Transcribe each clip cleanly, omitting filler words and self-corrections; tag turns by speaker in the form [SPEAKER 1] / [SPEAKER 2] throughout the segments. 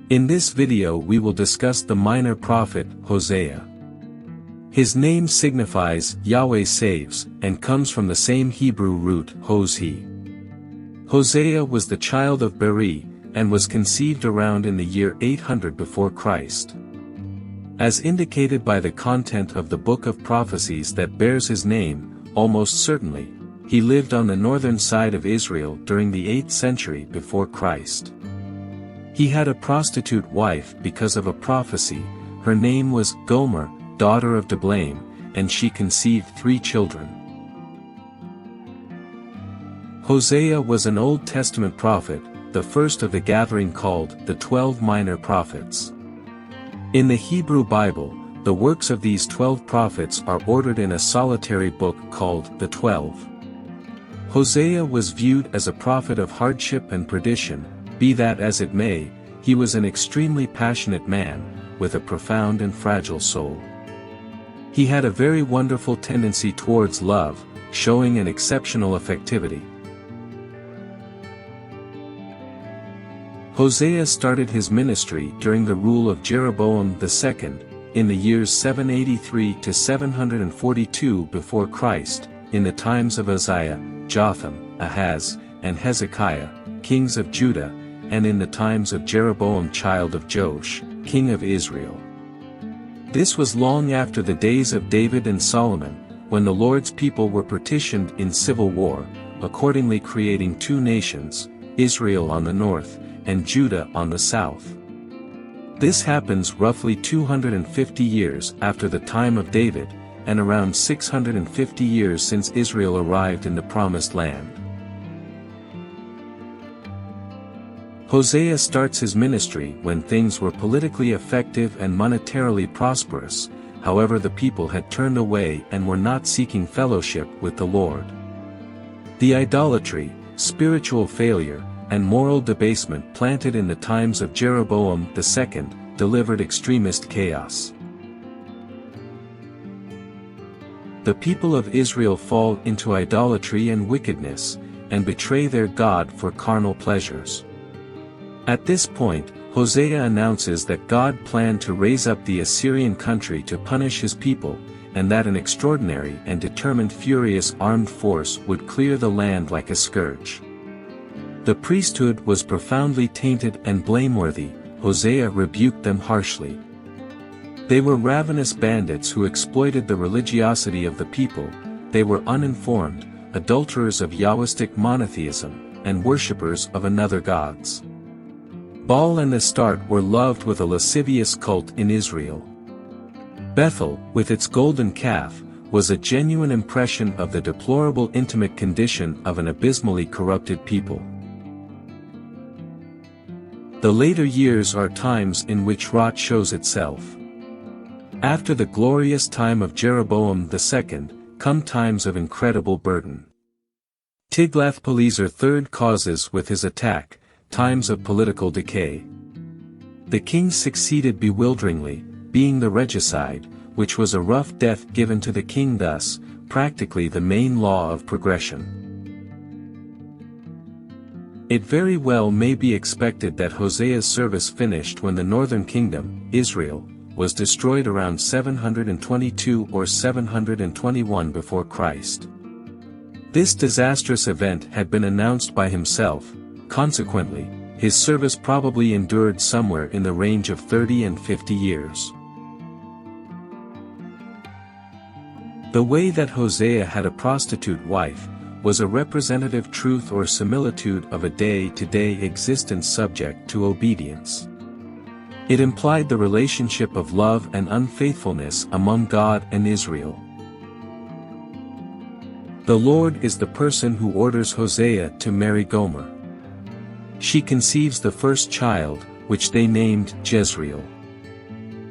[SPEAKER 1] In this video we will discuss the minor prophet, Hosea. His name signifies Yahweh saves, and comes from the same Hebrew root, Hos-he. Hosea was the child of Beri, and was conceived around in the year 800 before Christ. As indicated by the content of the book of prophecies that bears his name, almost certainly, he lived on the northern side of Israel during the 8th century before Christ. He had a prostitute wife because of a prophecy. Her name was Gomer, daughter of Diblaim, and she conceived 3 children. Hosea was an Old Testament prophet, the first of the gathering called the 12 minor prophets. In the Hebrew Bible, the works of these 12 prophets are ordered in a solitary book called the 12. Hosea was viewed as a prophet of hardship and perdition. Be that as it may, he was an extremely passionate man, with a profound and fragile soul. He had a very wonderful tendency towards love, showing an exceptional affectivity. Hosea started his ministry during the rule of Jeroboam II, in the years 783 to 742 before Christ, in the times of Uzziah, Jotham, Ahaz, and Hezekiah, kings of Judah, and in the times of Jeroboam child of Joash, king of Israel. This was long after the days of David and Solomon, when the Lord's people were partitioned in civil war, accordingly creating 2 nations, Israel on the north, and Judah on the south. This happens roughly 250 years after the time of David, and around 650 years since Israel arrived in the Promised Land. Hosea starts his ministry when things were politically effective and monetarily prosperous. However, the people had turned away and were not seeking fellowship with the Lord. The idolatry, spiritual failure, and moral debasement planted in the times of Jeroboam II, delivered extremist chaos. The people of Israel fall into idolatry and wickedness, and betray their God for carnal pleasures. At this point, Hosea announces that God planned to raise up the Assyrian country to punish his people, and that an extraordinary and determined furious armed force would clear the land like a scourge. The priesthood was profoundly tainted and blameworthy. Hosea rebuked them harshly. They were ravenous bandits who exploited the religiosity of the people. They were uninformed, adulterers of Yahwistic monotheism, and worshippers of another gods. Baal and Astarte were loved with a lascivious cult in Israel. Bethel, with its golden calf, was a genuine impression of the deplorable intimate condition of an abysmally corrupted people. The later years are times in which rot shows itself. After the glorious time of Jeroboam II, come times of incredible burden. Tiglath-Pileser III causes with his attack, times of political decay. The kings succeeded bewilderingly, being the regicide, which was a rough death given to the king, thus, practically the main law of progression. It very well may be expected that Hosea's service finished when the northern kingdom, Israel, was destroyed around 722 or 721 before Christ. This disastrous event had been announced by himself. Consequently, his service probably endured somewhere in the range of 30 and 50 years. The way that Hosea had a prostitute wife was a representative truth or similitude of a day-to-day existence subject to obedience. It implied the relationship of love and unfaithfulness among God and Israel. The Lord is the person who orders Hosea to marry Gomer. She conceives the first child, which they named Jezreel.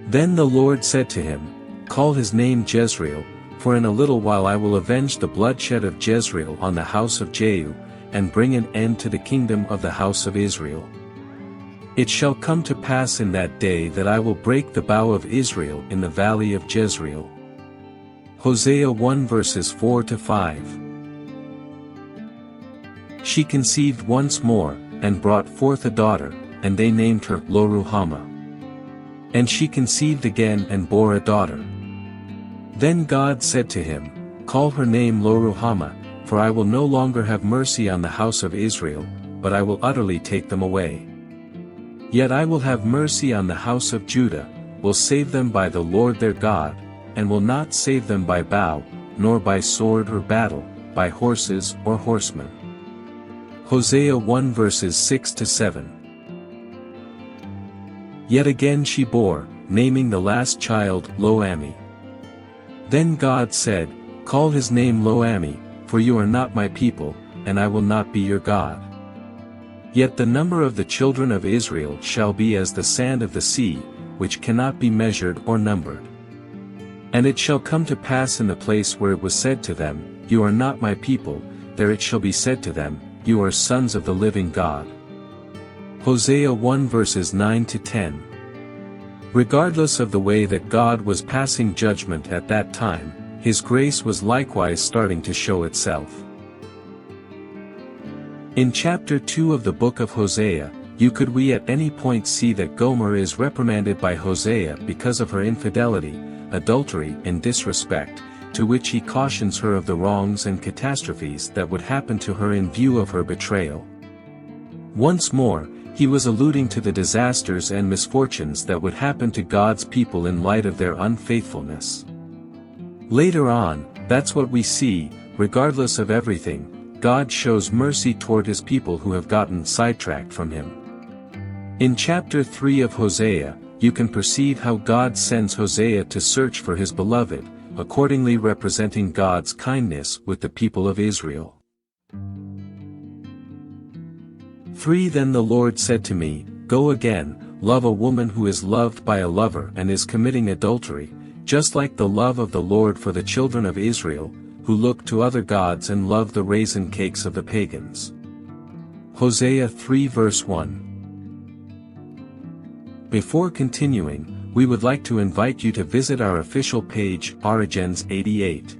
[SPEAKER 1] Then the Lord said to him, "Call his name Jezreel, for in a little while I will avenge the bloodshed of Jezreel on the house of Jehu, and bring an end to the kingdom of the house of Israel. It shall come to pass in that day that I will break the bow of Israel in the valley of Jezreel." Hosea 1 verses 4 to 5. She conceived once more, and brought forth a daughter, and they named her Lo-ruhamah. And she conceived again and bore a daughter. Then God said to him, "Call her name Lo-ruhamah, for I will no longer have mercy on the house of Israel, but I will utterly take them away. Yet I will have mercy on the house of Judah, will save them by the Lord their God, and will not save them by bow, nor by sword or battle, by horses or horsemen." Hosea 1 verses 6-7. Yet again she bore, naming the last child Lo-ammi. Then God said, "Call his name Lo-ammi, for you are not my people, and I will not be your God. Yet the number of the children of Israel shall be as the sand of the sea, which cannot be measured or numbered. And it shall come to pass in the place where it was said to them, You are not my people, there it shall be said to them, You are sons of the living God." Hosea 1 verses 9-10. Regardless of the way that God was passing judgment at that time, His grace was likewise starting to show itself. In chapter 2 of the book of Hosea, you could at any point see that Gomer is reprimanded by Hosea because of her infidelity, adultery and disrespect, to which he cautions her of the wrongs and catastrophes that would happen to her in view of her betrayal. Once more, he was alluding to the disasters and misfortunes that would happen to God's people in light of their unfaithfulness. Later on, that's what we see, regardless of everything, God shows mercy toward His people who have gotten sidetracked from Him. In chapter 3 of Hosea, you can perceive how God sends Hosea to search for his beloved, accordingly representing God's kindness with the people of Israel. 3 Then the Lord said to me, "Go again, love a woman who is loved by a lover and is committing adultery, just like the love of the Lord for the children of Israel, who look to other gods and love the raisin cakes of the pagans." Hosea 3 verse 1. Before continuing, we would like to invite you to visit our official page, Origins 88.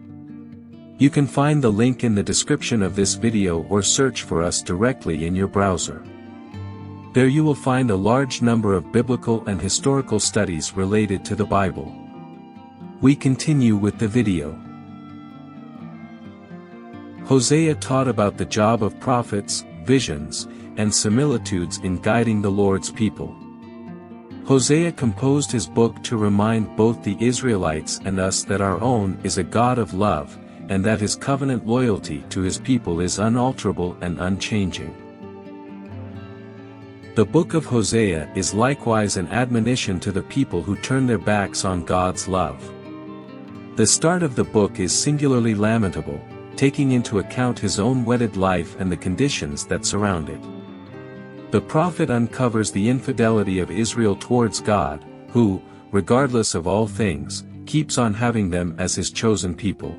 [SPEAKER 1] You can find the link in the description of this video or search for us directly in your browser. There you will find a large number of biblical and historical studies related to the Bible. We continue with the video. Hosea taught about the job of prophets, visions, and similitudes in guiding the Lord's people. Hosea composed his book to remind both the Israelites and us that our own is a God of love, and that His covenant loyalty to His people is unalterable and unchanging. The book of Hosea is likewise an admonition to the people who turn their backs on God's love. The start of the book is singularly lamentable, taking into account his own wedded life and the conditions that surround it. The prophet uncovers the infidelity of Israel towards God, who, regardless of all things, keeps on having them as His chosen people.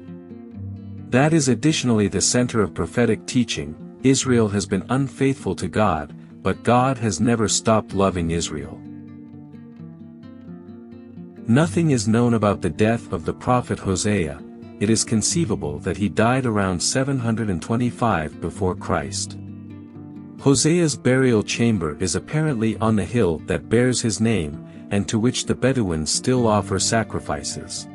[SPEAKER 1] That is additionally the center of prophetic teaching. Israel has been unfaithful to God, but God has never stopped loving Israel. Nothing is known about the death of the prophet Hosea. It is conceivable that he died around 725 before Christ. Hosea's burial chamber is apparently on the hill that bears his name, and to which the Bedouins still offer sacrifices.